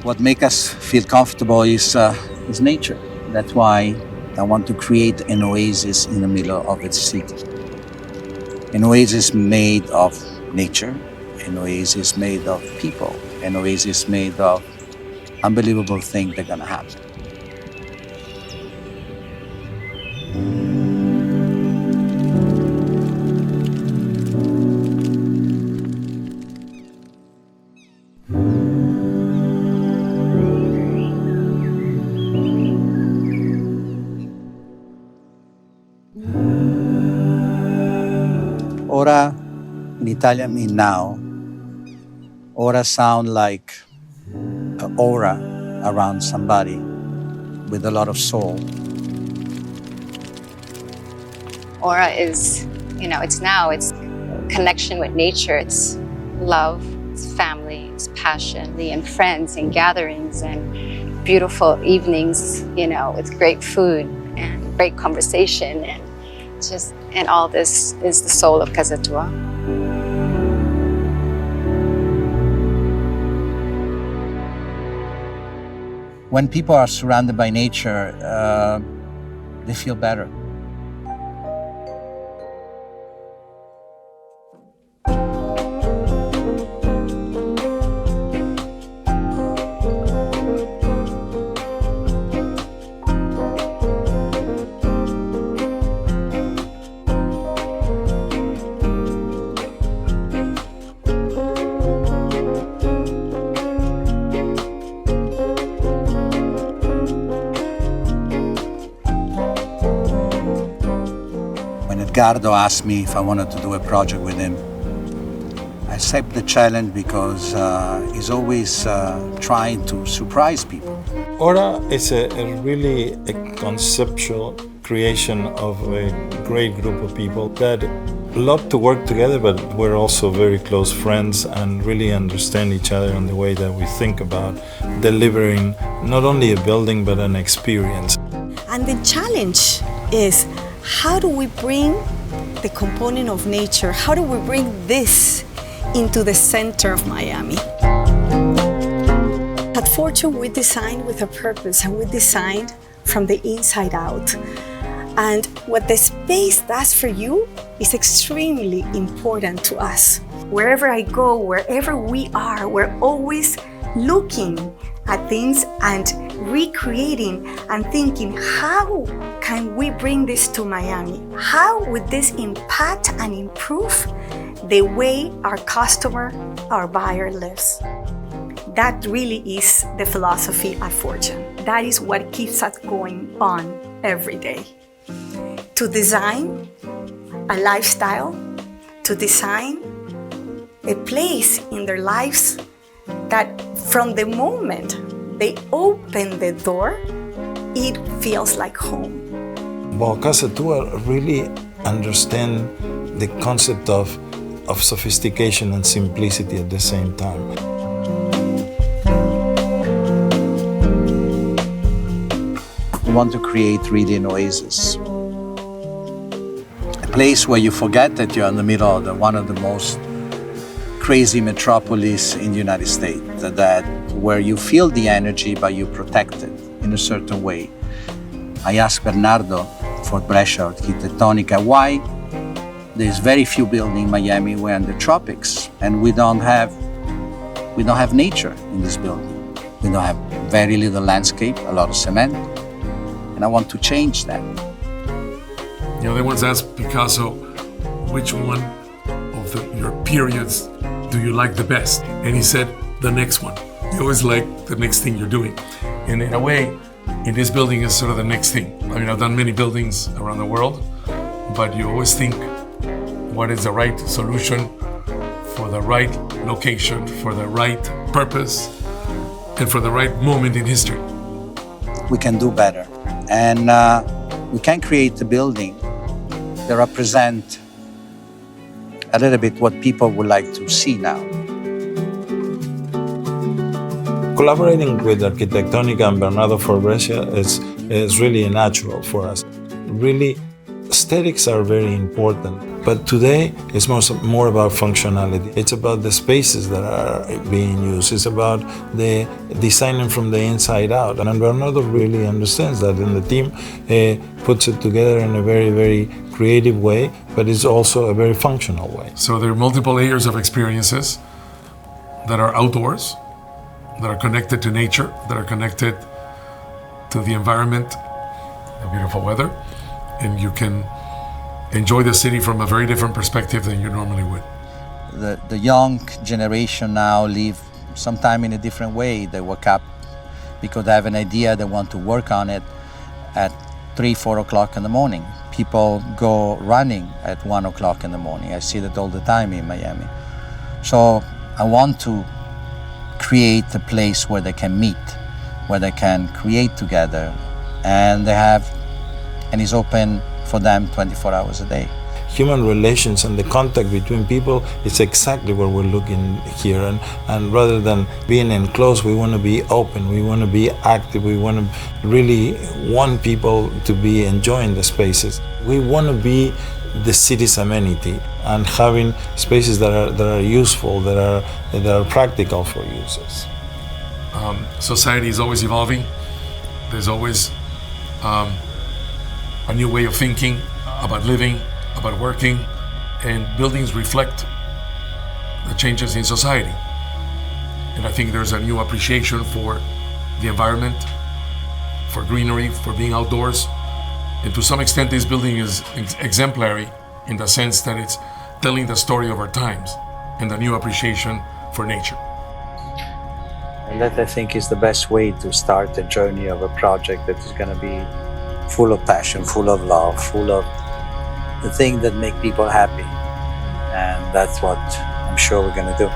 What makes us feel comfortable is nature. That's why I want to create an oasis in the middle of its city. An oasis made of nature, an oasis made of people, an oasis made of unbelievable things that are gonna happen. Ora in Italian means now. Ora sound like an aura around somebody with a lot of soul. Aura is, it's now, it's connection with nature, it's love, it's family, it's passion, and friends and gatherings and beautiful evenings, with great food and great conversation and all this is the soul of Casa Tua. When people are surrounded by nature, they feel better. Obrigado asked me if I wanted to do a project with him. I accept the challenge because he's always trying to surprise people. Ora is really a conceptual creation of a great group of people that love to work together, but we're also very close friends and really understand each other in the way that we think about delivering not only a building but an experience. And the challenge is, how do we bring the component of nature, how do we bring this into the center of Miami? At Fortune, we designed with a purpose and we designed from the inside out. And what the space does for you is extremely important to us. Wherever I go, wherever we are, we're always looking at things and recreating and thinking, how can we bring this to Miami? How would this impact and improve the way our customer, our buyer lives? That really is the philosophy at Fortune. That is what keeps us going on every day. To design a lifestyle, to design a place in their lives that from the moment they open the door, it feels like home. Well, Casa Tua really understand the concept of sophistication and simplicity at the same time. We want to create really an oasis. A place where you forget that you're in the middle of one of the most crazy metropolis in the United States, that where you feel the energy but you protect it in a certain way. I asked Bernardo for Brescia Architettonica why there's very few buildings in Miami we're in the tropics and we don't have nature in this building. We don't have very little landscape, a lot of cement, and I want to change that. They once asked Picasso, which one of your periods do you like the best? And he said, the next one. You always like the next thing you're doing. And in a way, in this building is sort of the next thing. I mean, I've done many buildings around the world, but you always think what is the right solution for the right location, for the right purpose, and for the right moment in history. We can do better. And we can create a building that represent a little bit what people would like to see now. Collaborating with Architettonica and Bernardo for Brescia is really natural for us. Really, aesthetics are very important. But today it's more about functionality. It's about the spaces that are being used. It's about the designing from the inside out. And Bernardo really understands that, and the team puts it together in a very, very creative way, but it's also a very functional way. So there are multiple layers of experiences that are outdoors, that are connected to nature, that are connected to the environment, the beautiful weather, and you can enjoy the city from a very different perspective than you normally would. The young generation now live sometime in a different way. They wake up because they have an idea, they want to work on it at 3-4 o'clock in the morning. People go running at 1 o'clock in the morning. I see that all the time in Miami. So I want to create a place where they can meet, where they can create together, and it's open for them 24 hours a day. Human relations and the contact between people is exactly what we're looking here. And rather than being enclosed, we want to be open, we want to be active, we want to really want people to be enjoying the spaces. We want to be the city's amenity and having spaces that are useful, that are practical for users. Society is always evolving. There's always a new way of thinking about living, about working, and buildings reflect the changes in society. And I think there's a new appreciation for the environment, for greenery, for being outdoors. And to some extent, this building is exemplary in the sense that it's telling the story of our times and the new appreciation for nature. And that, I think, is the best way to start the journey of a project that is going to be full of passion, full of love, full of the things that make people happy. And that's what I'm sure we're going to do.